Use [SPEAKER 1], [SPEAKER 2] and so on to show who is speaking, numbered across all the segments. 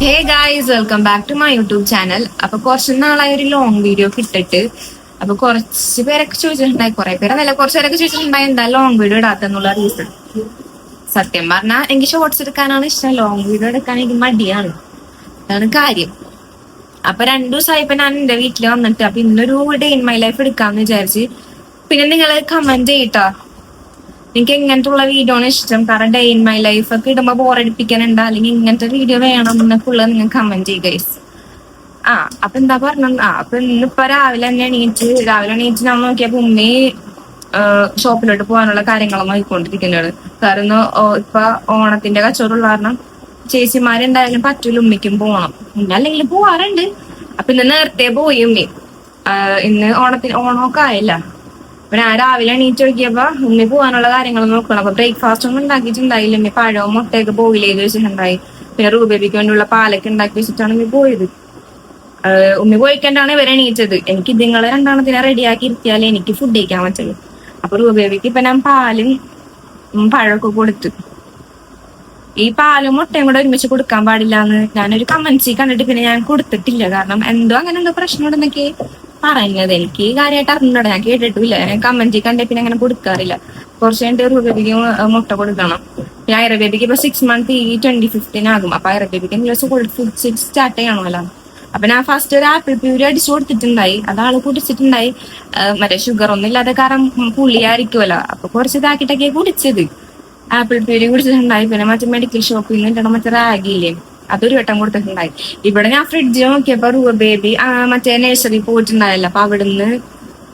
[SPEAKER 1] Hey guys, welcome back to my YouTube channel. അപ്പൊ കുറച്ച് നാളായി ഒരു ലോങ് വീഡിയോ ഇട്ടിട്ട്. അപ്പൊ കുറച്ച് പേരൊക്കെ ചോദിച്ചിട്ടുണ്ടായി, കുറെ പേരല്ല കുറച്ച് പേരൊക്കെ ചോദിച്ചിട്ടുണ്ടായി എന്താ ലോങ് വീഡിയോ ഇടാത്തെന്നുള്ള റീസൺ. സത്യം പറഞ്ഞാൽ എനിക്ക് ഷോർട്സ് എടുക്കാനാണ് ഇഷ്ടം, ലോങ് വീഡിയോ എടുക്കാൻ എനിക്ക് മടിയാണ്. അതാണ് കാര്യം. അപ്പൊ 2 ദിവസമായി ഇപ്പൊ ഞാൻ എന്റെ വീട്ടിൽ വന്നിട്ട്, അപ്പൊ ഇന്നൊരു ഡേ ഇൻ മൈ ലൈഫ് എടുക്കാന്ന് വിചാരിച്ച്. പിന്നെ നിങ്ങൾ കമന്റ് ചെയ്യട്ടോ, എനിക്ക് എങ്ങനത്തെ ഉള്ള വീഡിയോ ആണ് ഇഷ്ടം. കാരണം ഡേ ഇൻ മൈ ലൈഫ് ഒക്കെ ഇടുമ്പോ ബോറടിപ്പിക്കാനുണ്ട്, അല്ലെങ്കിൽ ഇങ്ങനത്തെ വീഡിയോ വേണം എന്നൊക്കെ ഉള്ളത് നിങ്ങൾ കമന്റ് ചെയ്യുക ഗൈസ്. അപ്പൊ എന്താ പറഞ്ഞ അപ്പൊ ഇന്നിപ്പോ രാവിലെ എണീറ്റ് ഞാൻ നോക്കിയപ്പോ ഉമ്മി ഷോപ്പിലോട്ട് പോകാനുള്ള കാര്യങ്ങളും നോക്കിക്കൊണ്ടിരിക്കുന്നത്. കാരണം ഇപ്പൊ ഓണത്തിന്റെ കച്ചവടമുള്ള കാരണം ചേച്ചിമാരുണ്ടായാലും പറ്റൂല ഉമ്മിക്കും പോകണം. അല്ലെങ്കിൽ പോവാറുണ്ട്. അപ്പൊ ഇന്ന് നേരത്തെ പോയി ഉമ്മി. ഇന്ന് ഓണമൊക്കെ ആയില്ല. അപ്പൊ ഞാൻ രാവിലെ എണീറ്റ് നോക്കിയപ്പോ ഉമ്മി പോകാനുള്ള കാര്യങ്ങൾ നോക്കണം. അപ്പൊ ബ്രേക്ക്ഫാസ്റ്റ് ഒന്നും ഉണ്ടാക്കിയിട്ടുണ്ടായില്ല. ഉമ്മി പഴവും മുട്ടയൊക്കെ ബോയിൽ ചെയ്ത് വെച്ചിട്ടുണ്ടായി. പിന്നെ റൂബേബിക്ക് വേണ്ടിയുള്ള പാലൊക്കെ ഉണ്ടാക്കി വെച്ചിട്ടാണ് ഉമ്മി പോയത്. ഉമ്മി പോയിക്കണ്ടാണ് ഇവരെ എണീറ്റത്. എനിക്ക് ഇതുങ്ങളെ രണ്ടാമത്തിനെ റെഡിയാക്കി ഇരുത്തിയാലേ എനിക്ക് ഫുഡ് കഴിക്കാൻ പറ്റുള്ളൂ. അപ്പൊ റൂബേബിക്ക് ഇപ്പൊ ഞാൻ പാലും പഴമൊക്കെ കൊടുത്തു. ഈ പാലും മുട്ടയും കൂടെ ഒരുമിച്ച് കൊടുക്കാൻ പാടില്ല എന്ന് ഞാനൊരു കമന്റ്സിൽ കണ്ടിട്ട് പിന്നെ ഞാൻ കൊടുത്തിട്ടില്ല. കാരണം അങ്ങനെ എന്തോ പ്രശ്നമുണ്ടെന്നൊക്കെ പറഞ്ഞത്. എനിക്ക് കാര്യമായിട്ട് അറിഞ്ഞൂടാ, ഞാൻ കേട്ടിട്ടില്ല. ഞാൻ കമന്റിൽ കണ്ടേ പിന്നെ അങ്ങനെ കൊടുക്കാറില്ല. കുറച്ച് കഴിഞ്ഞിട്ട് റൂബേബിക്ക് മുട്ട കൊടുക്കണം. പിന്നെ ഐറബേബിക്ക് ഇപ്പൊ 6 months ഈ 25th ആകും. അപ്പൊ ഐറബേബിക്ക് ഫുഡ് സ്റ്റാർട്ട് ചെയ്യണമല്ലോ. അപ്പൊ ഞാൻ ഫസ്റ്റ് ഒരു ആപ്പിൾ പ്യൂരി അടിച്ചു കൊടുത്തിട്ടുണ്ടായി. അതാള് കുടിച്ചിട്ടുണ്ടായി. മറ്റേ ഷുഗർ ഒന്നും ഇല്ലാതെ കാരണം പുളിയായിരിക്കുമല്ലോ. അപ്പൊ കുറച്ച് ഇതാക്കിട്ടൊക്കെ കുടിച്ചത്. ആപ്പിൾ പ്യൂരി കുടിച്ചിട്ടുണ്ടായി. പിന്നെ മറ്റേ മെഡിക്കൽ ഷോപ്പിൽ നിന്ന് മറ്റേ റാഗിയില്ലേ, അതൊരു വട്ടം കൊടുത്തിട്ടുണ്ടായി. ഇവിടെ ഞാൻ ഫ്രിഡ്ജ് നോക്കിയപ്പോ ബേബി മറ്റേ നഴ്സറി പോയിട്ടുണ്ടായല്ലോ. അപ്പൊ അവിടുന്ന്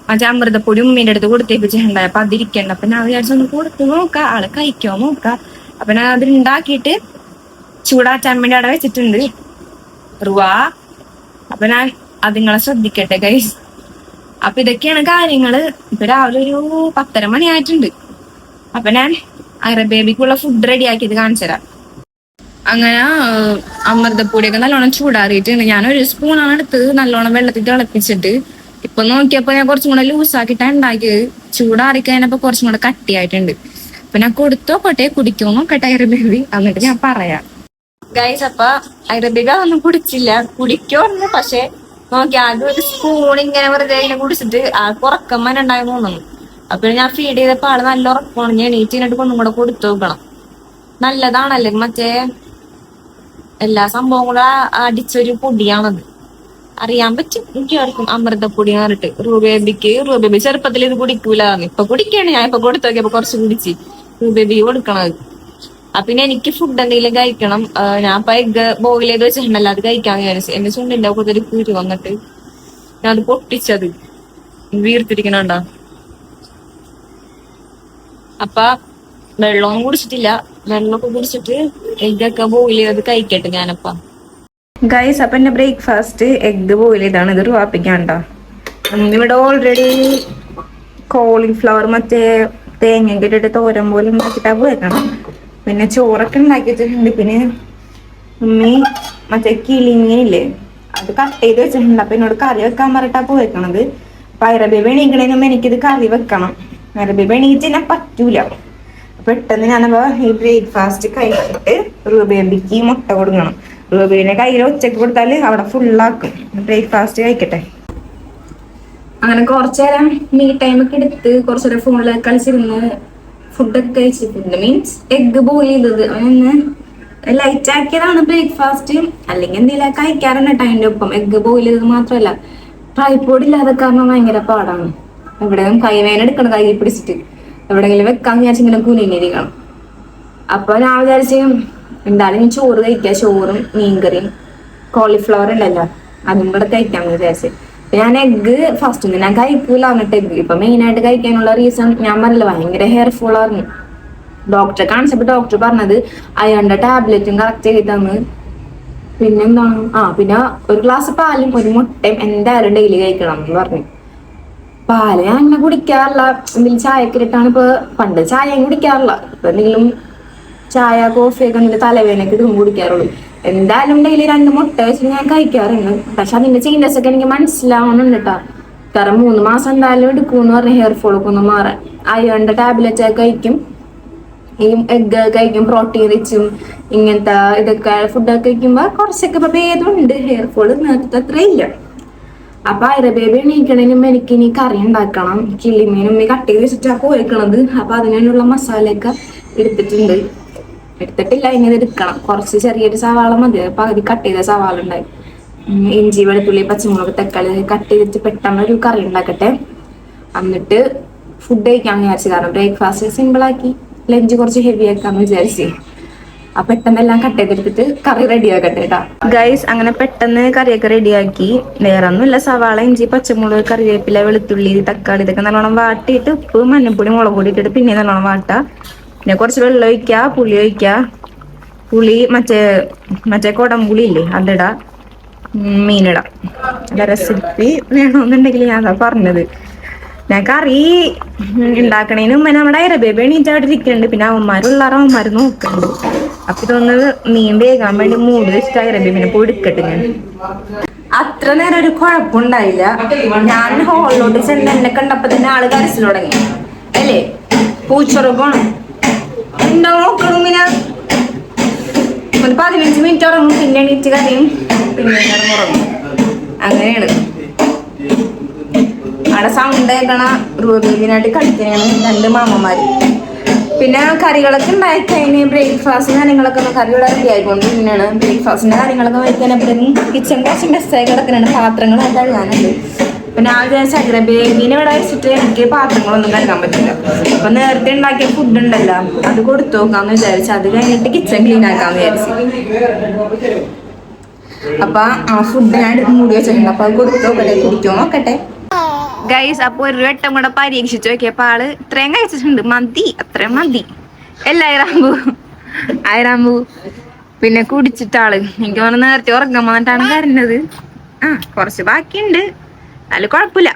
[SPEAKER 1] മറ്റേ അമൃതപ്പൊടി ഉമ്മീന്റെ അടുത്ത് കൊടുത്തേപ്പിച്ചിട്ടുണ്ടായി. അപ്പൊ അതിരിക്കണ്ട. അപ്പൊ ഞാൻ വിചാരിച്ചൊന്ന് കൊടുത്ത് നോക്കാം, ആള് കഴിക്കോ നോക്കാം. അപ്പൊ ഞാൻ അത് ഉണ്ടാക്കിയിട്ട് ചൂടാറ്റാൻ വേണ്ടി അവിടെ വെച്ചിട്ടുണ്ട്. റുവാ, അപ്പൊ ഞാൻ അതിങ്ങളെ ശ്രദ്ധിക്കട്ടെ ഗൈസ്. അപ്പൊ ഇതൊക്കെയാണ് കാര്യങ്ങള്. ഇപ്പൊ രാവിലെ ഒരു 10:30 മണിയായിട്ടുണ്ട്. അപ്പൊ ഞാൻ ബേബിക്കുള്ള ഫുഡ് റെഡി ആക്കിയത് കാണിച്ചുതരാം. അങ്ങനെ അമൃതപ്പൊടിയൊക്കെ നല്ലോണം ചൂടാറിയിട്ടുണ്ട്. ഞാനൊരു സ്പൂണാണ് എടുത്തത്, നല്ലോണം വെള്ളത്തിൽ തിളപ്പിച്ചിട്ട്. ഇപ്പൊ നോക്കിയപ്പോ ഞാൻ കുറച്ചും കൂടെ ലൂസാക്കിട്ടാ ഉണ്ടാക്കിയത്. ചൂടാറിക്കഴിഞ്ഞപ്പോ കുറച്ചും കൂടെ കട്ടിയായിട്ടുണ്ട്. അപ്പൊ ഞാൻ കൊടുത്തോട്ടെ, കുടിക്കോ നോക്കട്ടെ ബേബി, എന്നിട്ട് ഞാൻ പറയാം ഗൈസ്. അപ്പൊ ബേബി അതൊന്നും കുടിച്ചില്ല, കുടിക്കോന്ന്. പക്ഷെ നോക്കി ആദ്യം ഒരു സ്പൂൺ ഇങ്ങനെ വെറുതെ ഇങ്ങനെ കുടിച്ചിട്ട് ഉറക്കം ഉണ്ടായി തോന്നുന്നു. അപ്പൊ ഞാൻ ഫീഡ് ചെയ്തപ്പോ ആള് നല്ല ഉറക്കമാണ്. ഞാൻ എണീറ്റിട്ട് ഒന്നും കൂടെ കൊടുത്തു നോക്കണം. നല്ലതാണല്ലേ, മറ്റേ എല്ലാ സംഭവം കൂടെ അടിച്ചൊരു പൊടിയാണത്. അറിയാൻ പറ്റും എനിക്കാർക്കും അമൃതപ്പൊടി പറഞ്ഞിട്ട്. റൂബേബി ചെറുപ്പത്തിൽ ഇത് കുടിക്കൂലെന്ന്. ഇപ്പൊ കുടിക്കാണ്. ഞാൻ ഇപ്പൊ കൊടുത്തു നോക്കിയപ്പോ കുറച്ച് കുടിച്ച്. റൂബേബി കൊടുക്കണത്. പിന്നെ എനിക്ക് ഫുഡ് എന്തെങ്കിലും കഴിക്കണം. ഞാൻ ഇപ്പൊ എഗ് ബോയിൽ ചെയ്ത് വെച്ചിട്ടുണ്ടല്ലോ, അത് കഴിക്കാന്ന് വിചാരിച്ചു. എന്റെ ചുണ്ടിന്റെ കൂടുതൽ കുരു വന്നിട്ട് ഞാൻ അത് പൊട്ടിച്ചത് വീർത്തിരിക്കണുണ്ടോ. അപ്പൊ വെള്ളമൊന്നും കുടിച്ചിട്ടില്ല. വെള്ളമൊക്കെ കുടിച്ചിട്ട് എഗ്ഗൊക്കെ ബോയിൽ ചെയ്ത് കഴിക്കട്ടെ ഞാനപ്പ ഗൈസ്. അപ്പൊ എന്റെ ബ്രേക്ക്ഫാസ്റ്റ് എഗ് ബോയിൽ ചെയ്താണ്. ഇത് റുവാപ്പിക്കാണ്ടോ. ഇവിടെ ഓൾറെഡി കോളിഫ്ലവർ മറ്റേ തേങ്ങ ഇട്ടിട്ട് തോരൻ പോലെ ഉണ്ടാക്കിട്ടാ പോയേക്കണം. പിന്നെ ചോറൊക്കെ ഉണ്ടാക്കിയിട്ടുണ്ട്. പിന്നെ ഉമ്മി മറ്റേ കിളിമീനില്ലേ, അത് കട്ട് ചെയ്ത് വെച്ചിട്ടുണ്ട്. അപ്പൊ എന്നോട് കറി വെക്കാൻ പറഞ്ഞിട്ടാ പോയേക്കണത്. അപ്പൊ ഐറബേബി എണീക്കണേനും എനിക്കിത് കറി വെക്കണം. ഐറബേബി എണീറ്റ് പറ്റൂല. പെട്ടെന്ന് ഞാനപ്പോ ഈ ബ്രേക്ക്ഫാസ്റ്റ് കഴിച്ചിട്ട് റൂബേബിക്ക് മുട്ട കൊടുക്കണം. റൂബേബിനെ കയ്യിൽ ഉച്ചക്ക് കൊടുത്താല് അവിടെ ഫുള്ളാക്കും. ബ്രേക്ക്ഫാസ്റ്റ് കഴിക്കട്ടെ. അങ്ങനെ കുറച്ചേരം മീ ടൈം ഒക്കെ എടുത്ത് കുറച്ചേരം ഫോണിൽ കളിച്ചിരുന്ന് ഫുഡൊക്കെ കഴിച്ചിട്ടുണ്ട്. മീൻസ് എഗ് ബോയിൽ ചെയ്തത് അങ്ങനെ ലൈറ്റ് ആക്കിയതാണ് ബ്രേക്ക്ഫാസ്റ്റ്. അല്ലെങ്കിൽ എന്തെങ്കിലും കഴിക്കാറുണ്ട് അതിന്റെ ഒപ്പം. എഗ് ബോയിൽ ചെയ്തത് മാത്രമല്ല, ട്രൈപോഡ് ഇല്ലാതെ കാരണം ഭയങ്കര പാടാണ്. എവിടെയും കൈവേന എടുക്കണം, കൈ പിടിച്ചിട്ട് എവിടെയെങ്കിലും വെക്കാന്ന് വിചാരിച്ചിങ്ങനെ കുനിഞ്ഞിരിക്കണം. അപ്പൊ ഞാൻ വിചാരിച്ച് എന്തായാലും ചോറ് കഴിക്കാം. ചോറും മീൻകറിയും കോളിഫ്ലവർ ഉണ്ടല്ലോ, അതും കൂടെ കഴിക്കാമെന്ന് വിചാരിച്ച്. ഞാൻ എഗ് ഫസ്റ്റ് ഞാൻ കഴിക്കൂല എന്നിട്ട് എഗ് ഇപ്പൊ മെയിൻ ആയിട്ട് കഴിക്കാനുള്ള റീസൺ ഞാൻ പറഞ്ഞില്ല, ഭയങ്കര ഹെയർ ഫോൾ ആയിരുന്നു. ഡോക്ടറെ കാണിച്ചപ്പോ ഡോക്ടർ പറഞ്ഞത് അയാളുടെ ടാബ്ലറ്റും കറക്റ്റ് ചെയ്ത് തന്ന്. പിന്നെന്താണ് പിന്നെ ഒരു ഗ്ലാസ് പാലും ഒരു മുട്ടയും എന്തായാലും ഡെയിലി കഴിക്കണം എന്ന് പറഞ്ഞു. പാല് ഞാൻ അങ്ങനെ കുടിക്കാറില്ല. എന്തെങ്കിലും ചായക്ക് ഇട്ടാണ്. ഇപ്പൊ പണ്ട് ചായയും കുടിക്കാറില്ല. ഇപ്പൊ എന്തെങ്കിലും ചായ കോഫിയൊക്കെ ഉണ്ടെങ്കിൽ തലവേദനയ്ക്ക് ഇതും കുടിക്കാറുള്ളൂ. എന്തായാലും ഡെയിലി 2 മുട്ട വെച്ച് ഞാൻ കഴിക്കാറുണ്ട്. പക്ഷെ അതിന്റെ ചേഞ്ചസ് ഒക്കെ എനിക്ക് മനസ്സിലാവണമെന്ന് കേട്ടാ. കാരണം 3 മാസം എന്തായാലും എടുക്കുമെന്ന് പറഞ്ഞ ഹെയർ ഫോൾ ഒക്കെ ഒന്ന് മാറാൻ. അയണിന്റെ ടാബ്ലറ്റ് ഒക്കെ കഴിക്കും. ഈ എഗ് കഴിക്കും, പ്രോട്ടീൻ റിച്ചും ഇങ്ങനത്തെ ഇതൊക്കെ ഫുഡൊക്കെ കഴിക്കുമ്പോ കുറച്ചൊക്കെ ഇപ്പൊ ഭേദമുണ്ട്. ഹെയർ ഫോള് നേരത്തെ അത്ര ഇല്ല. അപ്പൊ ബേബി എണീക്കണേന് മുമ്പ് എനിക്ക് ഇനി കറി ഉണ്ടാക്കണം. കിളിമീൻ ഉമ്മി കട്ട് ചെയ്ത് വെച്ചിട്ടാ പോയിക്കണത്. അപ്പൊ അതിനുള്ള മസാലയൊക്കെ എടുത്തിട്ടുണ്ട്. എടുത്തിട്ടില്ല, ഇനി ഇത് എടുക്കണം. കുറച്ച് ചെറിയൊരു സവാള മതി, പകുതി കട്ട് ചെയ്ത സവാള ഉണ്ടായി. ഇഞ്ചി വെളുത്തുള്ളി പച്ചമുളക് തക്കാളി കട്ട് ചെയ്തിട്ട് പെട്ടെന്ന് ഒരു കറി ഉണ്ടാക്കട്ടെ. എന്നിട്ട് ഫുഡ് കഴിക്കാൻ വിചാരിച്ചു. കാരണം ബ്രേക്ക്ഫാസ്റ്റ് സിമ്പിൾ ആക്കി ലഞ്ച് കുറച്ച് ഹെവി ആക്കാന്ന് വിചാരിച്ചേ. അപ്പൊ പെട്ടെന്നെല്ലാം കട്ട് ചെയ്തെടുത്തിട്ട് കറി റെഡി ആക്കട്ടെ കേട്ടാ ഗൈസ്. അങ്ങനെ പെട്ടെന്ന് കറിയൊക്കെ റെഡിയാക്കി. വേറെ ഒന്നുമില്ല, സവാള ഇഞ്ചി പച്ചമുളക് കറിവേപ്പില വെളുത്തുള്ളി തക്കാളി ഇതൊക്കെ നല്ലോണം വാട്ടിയിട്ട് ഉപ്പ് മഞ്ഞപ്പൊടി മുളക് പൊടി ഇട്ടിട്ട് പിന്നെ നല്ലോണം വാട്ടാ. പിന്നെ കുറച്ച് വെള്ളം ഒഴിക്കുക, പുളി ഒഴിക്കുക. പുളി മറ്റേ കുടംപുളി ഇല്ലേ അതിടാ, മീനിടാം. റെസിപ്പി വേണമെന്നുണ്ടെങ്കിൽ ഞാൻ അതാ പറഞ്ഞത്. ഞാൻ കറി ഉണ്ടാക്കണേന് മുമ്പ് നമ്മുടെ ബേബി എണീറ്റായിട്ട് ഇരിക്കുന്നുണ്ട്. പിന്നെ അവന്മാർ നോക്കുന്നുണ്ട്. അപ്പൊ ഇതൊന്ന് മീൻ വേകാൻ വേണ്ടി മൂടി വെച്ചിട്ട് ബേബിനെ പോയി എടുക്കട്ടെ. ഞാൻ അത്ര നേരം ഒരു കുഴപ്പമുണ്ടായില്ല. ഞാൻ ഹോളിലോട്ട് ചെന്ന് എന്നെ കണ്ടപ്പോ തന്നെ ആള് കരച്ചിൽ തുടങ്ങി. അല്ലേ പൂച്ചുറപ്പാണ് എന്താ നോക്കണം. പിന്നെ ഒരു 15 മിനിറ്റ് ഉറങ്ങും, പിന്നെ എണീറ്റ് കരയും, പിന്നെ ഉറങ്ങും. അങ്ങനെയാണ് അവിടെ സൗണ്ട് കേൾക്കണ. റൂബീനായിട്ട് കളിക്കണാണ് 2 മാമന്മാര്. പിന്നെ കറികളൊക്കെ ഉണ്ടായി കഴിഞ്ഞ് ബ്രേക്ക്ഫാസ്റ്റ് കാര്യങ്ങളൊക്കെ കറിയുടെ റെഡി ആയിക്കൊണ്ട് പിന്നെയാണ് ബ്രേക്ക്ഫാസ്റ്റിന്റെ കാര്യങ്ങളൊക്കെ വയ്ക്കാനപ്പോഴും കിച്ചൺ കുറച്ച് മെസ്സായി കിടക്കുന്നുണ്ട്. പാത്രങ്ങളൊക്കെ കഴുകാനുണ്ട്. പിന്നെ ആ വിചാരിച്ച ബേബീനെ ഇവിടെ വെച്ചിട്ട് എനിക്ക് പാത്രങ്ങളൊന്നും കഴുകാൻ പറ്റില്ല. അപ്പൊ നേരത്തെ ഉണ്ടാക്കിയ ഫുഡ് ഉണ്ടല്ലോ, അത് കൊടുത്തു നോക്കാന്ന് വിചാരിച്ചു. അത് കഴിഞ്ഞിട്ട് കിച്ചൺ ക്ലീൻ ആക്കാന്ന് വിചാരിച്ചു. അപ്പൊ ആ ഫുഡ് ഞാൻ മൂടി വെച്ചിട്ടുണ്ട്. അപ്പൊ അത് കൊടുത്തു നോക്കട്ടെ, കുടിക്കുമോ നോക്കട്ടെ ഗൈസ്. അപ്പൊ ഒരു വട്ടം കൂടെ പരീക്ഷിച്ചു നോക്കിയപ്പോ ആള് ഇത്രയും കഴിച്ചിട്ടുണ്ട്. മതി, അത്രയും മതി. ഐറാമ്പു പിന്നെ കുടിച്ചിട്ടാള് എനിക്ക് തോന്നുന്നു നേരത്തെ ഉറങ്ങാൻ വന്നിട്ടാണ് കരഞ്ഞത്. കുറച്ച് ബാക്കിയുണ്ട്, എന്നാലും കുഴപ്പമില്ല.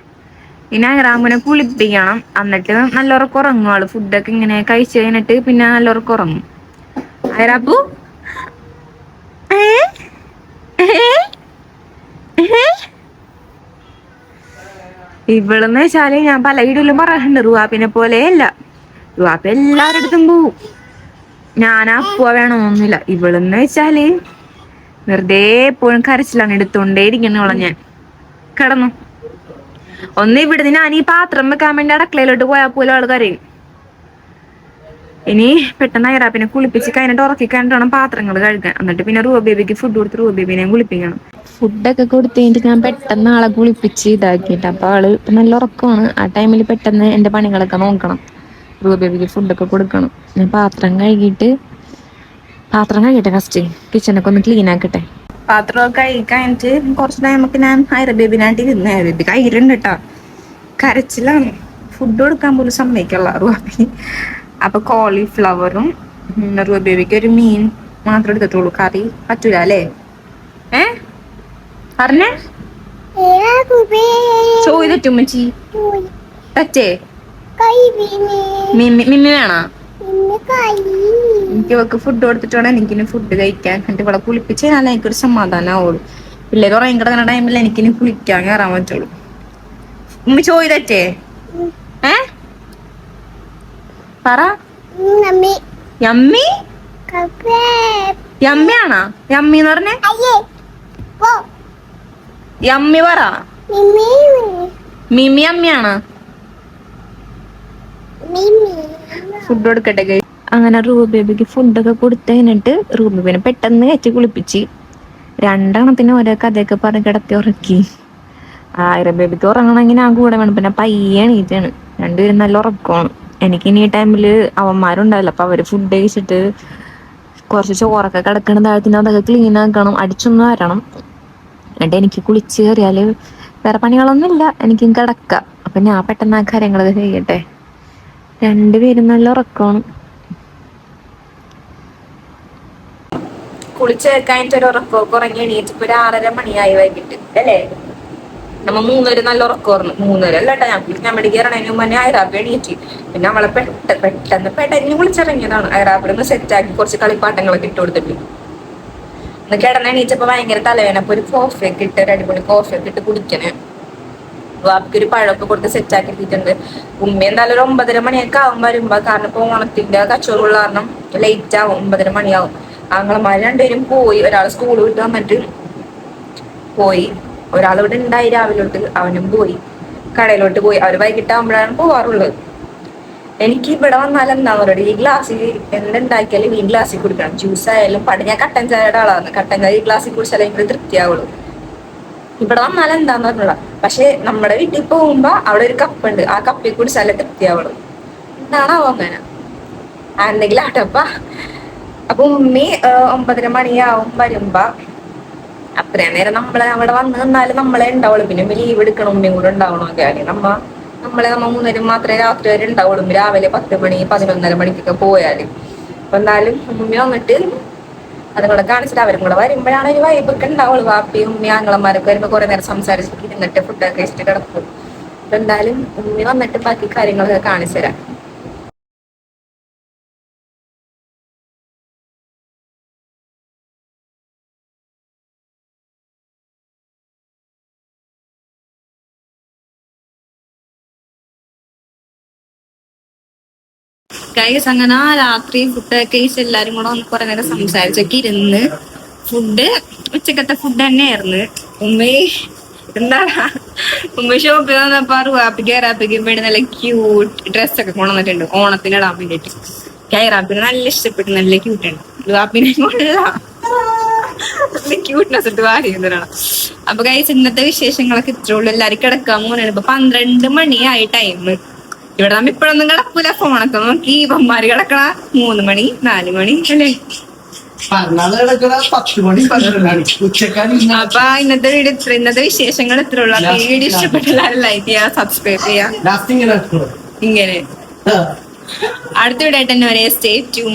[SPEAKER 1] പിന്നെ ഐറാമ്പുനെ കുളിപ്പിക്കണം. എന്നിട്ട് നല്ല ഉറക്കം ഉറങ്ങും ആള്. ഫുഡൊക്കെ ഇങ്ങനെ കഴിച്ചു കഴിഞ്ഞിട്ട് പിന്നെ നല്ല ഉറക്കം ഉറങ്ങും. ഐറാമ്പു ഇവളെന്ന് വെച്ചാല് ഞാൻ പല വീഡിയോയിലും പറയാറുണ്ട്, റുവാപ്പിനെ പോലെയല്ല. റുവാപ്പ എല്ലാവരുടെ അടുത്തും പോവും. ഞാൻ അപ്പുവ വേണമെന്നൊന്നുമില്ല. ഇവളെന്ന് വെച്ചാല് വെറുതെ എപ്പോഴും കരച്ചിലാണ്, എടുത്തോണ്ടേ ഇരിക്കണോളെ. ഞാൻ കിടന്നു ഒന്ന് ഇവിടുന്ന് ഞാൻ ഈ പാത്രം വെക്കാൻ വേണ്ടി അടുക്കളയിലോട്ട് പോയാൽ പോലും അവള് കരയും. ഇനി പെട്ടെന്ന് ഐറാപ്പിനെ കുളിപ്പിച്ച് കഴിഞ്ഞിട്ട് ഉറക്കി കഴിഞ്ഞിട്ട് വേണം പാത്രങ്ങൾ കഴുകാൻ. എന്നിട്ട് പിന്നെ റൂബേബിക്ക് ഫുഡ് കൊടുത്ത് റൂബേബിനെയും കുളിപ്പിക്കണം. ഫുഡൊക്കെ കൊടുത്ത് കഴിഞ്ഞിട്ട് ഞാൻ പെട്ടെന്ന് ആളെ കുളിപ്പിച്ച് ഇതാക്കിയിട്ട് അപ്പൊ ആള് ഇപ്പൊ നല്ല ഉറക്കമാണ്. ആ ടൈമിൽ പെട്ടെന്ന് എന്റെ പണികളൊക്കെ നോക്കണം. റൂബേബിക്ക് ഫുഡൊക്കെ കൊടുക്കണം. ഞാൻ പാത്രം കഴിക്കട്ടെ ഫസ്റ്റ്. കിച്ചണൊക്കെ ഒന്ന് ക്ലീൻ ആക്കട്ടെ. പാത്രമൊക്കെ കഴിക്കാനിട്ട് കുറച്ച് ടൈമൊക്കെ ഞാൻ ബേബിനായിട്ട് ഇരുന്ന്. ബേബി കയ്യിലുണ്ട് കേട്ടോ, കരച്ചിലാണ്. ഫുഡ് കൊടുക്കാൻ പോലും സമ്മതിക്കുള്ള റൂബി. അപ്പൊ കോളിഫ്ലവറും റൂബേബിക്ക് ഒരു മീൻ മാത്രം എടുത്തിട്ടുള്ളൂ. കറി പറ്റൂല അല്ലേ? പറഞ്ഞേ ചോദിച്ചുമ്മച്ചി പറ്റേ മിമ്മി വേണോ? എനിക്ക് ഇവക്ക് ഫുഡ് കൊടുത്തിട്ട് വേണം എനിക്കിനി ഫുഡ് കഴിക്കാൻ. എന്നിട്ട് ഇവിടെ കുളിപ്പിച്ച് കഴിഞ്ഞാൽ എനിക്കൊരു സമാധാനം ആവുള്ളൂ. പിള്ളേർ ഉറങ്ങി കിടക്കുന്ന ടൈമിൽ എനിക്കിനി കുളിക്കാൻ കയറാൻ പറ്റുള്ളൂ. ഉമ്മ ചോദിച്ചേ പറ. യമ്മി യമ്മിയാണോ? യമ്മി എന്ന് പറഞ്ഞേ യമ്മി പറ. മിമി അമ്മിയാണോ? ഫുഡ് കൊടുക്കട്ടെ. അങ്ങനെ റൂബേബിക്ക് ഫുഡൊക്കെ കൊടുത്തു കഴിഞ്ഞിട്ട് റൂബേബിനെ പെട്ടെന്ന് കയറ്റി കുളിപ്പിച്ച് 2 എണ്ണത്തിന് ഓരോ കഥയൊക്കെ പറഞ്ഞ് കിടത്തി ഉറക്കി. ബേബിക്ക് ഉറങ്ങണമെങ്കിൽ ഞാൻ കൂടെ വേണം. പിന്നെ പയ്യെ എണീറ്റാണ്. 2 പേരും നല്ല ഉറക്കമാണ്. എനിക്ക് ഇനി ഈ ടൈമില് അവന്മാരുണ്ടാവില്ല. അപ്പൊ അവര് ഫുഡ് കഴിച്ചിട്ട് കുറച്ച് ചോറൊക്കെ കിടക്കണം. താഴത്തിന് അതൊക്കെ ക്ലീൻ ആക്കണം, അടിച്ചൊന്നും വരണം. എന്നിട്ട് എനിക്ക് കുളിച്ച് കയറിയാല് വേറെ പണികളൊന്നുമില്ല, എനിക്കും കിടക്കാം. അപ്പൊ ഞാൻ പെട്ടെന്ന് ആ കാര്യങ്ങളൊക്കെ ചെയ്യട്ടെ. 2 പേരും നല്ല ഉറക്കമാണ്. കുളിച്ച് കഴിഞ്ഞിട്ട് ഒരു ഉറക്കമൊക്കെ ഉറങ്ങി എണീറ്റിപ്പോ ഒരു 6:30 മണിയായി വൈകിട്ട് അല്ലേ? നമ്മ 3 പേര് നല്ല ഉറക്കമായിരുന്നു. 3 പേര് അല്ലട്ടാ, ഞാൻ വേണ്ടി കയറണതിന് മുന്നേ ഐറാബ് എണീറ്റി. പിന്നെ അവളെ പെട്ടെന്ന് വിളിച്ചിറങ്ങിയതാണ്. ഐറാബിലൊന്ന് സെറ്റാക്കി കുറച്ച് കളിപ്പാട്ടങ്ങളൊക്കെ ഇട്ട് കൊടുത്തിട്ട് ഒന്ന് കിടന്ന് എണീച്ചപ്പോ ഭയങ്കര തലവേന. അപ്പൊ ഒരു കോഫിയൊക്കെ ഇട്ട്, ഒരു അടിപൊളി കോഫിയൊക്കെ ഇട്ട് കുടിക്കണേ. വാപ്പിക്ക് ഒരു പഴമൊക്കെ കൊടുത്ത് സെറ്റ് ആക്കി എടുത്തിട്ടുണ്ട്. ഉമ്മ എന്തായാലും ഒരു 9:30 മണിയൊക്കെ ആവും വരുമ്പോ. കാരണം ഇപ്പൊ ഓണത്തിന്റെ കച്ചവടമുള്ള കാരണം ലേറ്റ് ആവും, 9:30 മണിയാവും. ആങ്ങളമാര് രണ്ടുപേരും പോയി. ഒരാൾ സ്കൂൾ വിട്ട് വന്നിട്ട് പോയി, ഒരാൾ ഇവിടെ ഉണ്ടായി രാവിലോട്ട്, അവനും പോയി കടയിലോട്ട് പോയി. അവര് വൈകിട്ടാകുമ്പോഴാണ് പോവാറുള്ളത്. എനിക്ക് ഇവിടെ വന്നാൽ എന്താ പറയുക, ഈ ഗ്ലാസ്സിൽ എന്തുണ്ടാക്കിയാലും ഈ ഗ്ലാസ്സിൽ കുടിക്കണം. ജ്യൂസ് ആയാലും ഞാൻ കട്ടൻ ചായയുടെ ആളാണ്. കട്ടൻ ചായ ഈ ഗ്ലാസ്സിൽ കുടിച്ചാലേ എനിക്ക് തൃപ്തിയാവുള്ളൂ. ഇവിടെ വന്നാൽ എന്താന്ന് പറഞ്ഞില്ല. പക്ഷെ നമ്മുടെ വീട്ടിൽ പോകുമ്പോ അവിടെ ഒരു കപ്പുണ്ട്, ആ കപ്പിൽ കുടിച്ചാലേ തൃപ്തിയാവുള്ളൂ. എന്താണാവോ അങ്ങനെ എന്തെങ്കിലും ആട്ടപ്പ. അപ്പൊ ഉമ്മി 9:30 മണിയാവും വരുമ്പോ. അത്രയും നേരം നമ്മളെ അവിടെ വന്ന് നിന്നാലും നമ്മളെ ഉണ്ടാവുള്ളൂ. പിന്നെ ലീവ് എടുക്കണം, ഉമ്മയും കൂടെ ഉണ്ടാവണമൊക്കെ. അല്ലെങ്കിൽ നമ്മളെ 3 മാത്രമേ രാത്രി വരെ ഉണ്ടാവുള്ളൂ. രാവിലെ 10 മണി 11:30 മണിക്കൊക്കെ പോയാല്. അപ്പൊ എന്നാലും ഉമ്മി വന്നിട്ട് അതും കൂടെ കാണിച്ചിട്ട് അവരും കൂടെ വരുമ്പോഴാണ് ഒരു വൈബൊക്കെ ഉണ്ടാവുള്ളൂ. വാപ്പിയും ഉമ്മി ആങ്ങളമാരൊക്കെ വരുമ്പോ കുറെ നേരം സംസാരിച്ചിട്ട് ഇരുന്നിട്ട് ഫുഡൊക്കെ കഴിച്ചിട്ട് കിടക്കും. അപ്പൊ എന്തായാലും ഉമ്മി വന്നിട്ട് ബാക്കി കാര്യങ്ങളൊക്കെ കാണിച്ചു തരാം. ഗൈസ് അങ്ങനെ രാത്രി ഫുഡൊക്കെ കഴിച്ച് എല്ലാരും കൂടെ ഒന്ന് കുറെ നേരം സംസാരിച്ചൊക്കെ ഇരുന്ന്. ഫുഡ് ഉച്ചക്കത്തെ ഫുഡ് തന്നെയായിരുന്നു. എന്താ ഉമ്മ ഷോപ്പിൽ വന്നപ്പോ റാപ്പിക്ക് വേണ്ടി നല്ല ക്യൂട്ട് ഡ്രസ്സൊക്കെ കൊണ്ടുവന്നിട്ടുണ്ട് ഓണത്തിന് ഇടാൻ വേണ്ടിട്ട്. കൈറാപ്പിന് നല്ല ഇഷ്ടപ്പെട്ടു, നല്ല ക്യൂട്ടുണ്ട്. റാപ്പിനെ കൊണ്ടില്ല ക്യൂട്ട്നെസ് ഇട്ട് വാരിക്കുന്നതാണ്. അപ്പൊ ഗൈസ് ഇന്നത്തെ വിശേഷങ്ങളൊക്കെ ഇത്രേ ഉള്ളൂ. എല്ലാരും കിടക്കാൻ പോകുന്നതാണ്. ഇപ്പൊ 12 മണിയായി ടൈം. ഇവിടെ നമ്മ ഇപ്പഴൊന്നും കിടക്കൂല, ഫോണൊക്കെ നോക്കി. ഇവന്മാര് കിടക്കണ 3 മണി 4 മണി അല്ലേ. അപ്പൊ ഇന്നത്തെ വിശേഷങ്ങൾ ഇത്ര ഉള്ളു. അപ്പൊ വീഡിയോ ഇഷ്ടപ്പെട്ടാൽ ലൈക്ക് ചെയ്യാ, സബ്സ്ക്രൈബ് ചെയ്യാ. ഇങ്ങനെ അടുത്ത വീഡിയോ ആയിട്ട് തന്നെ വരെ. Stay tune.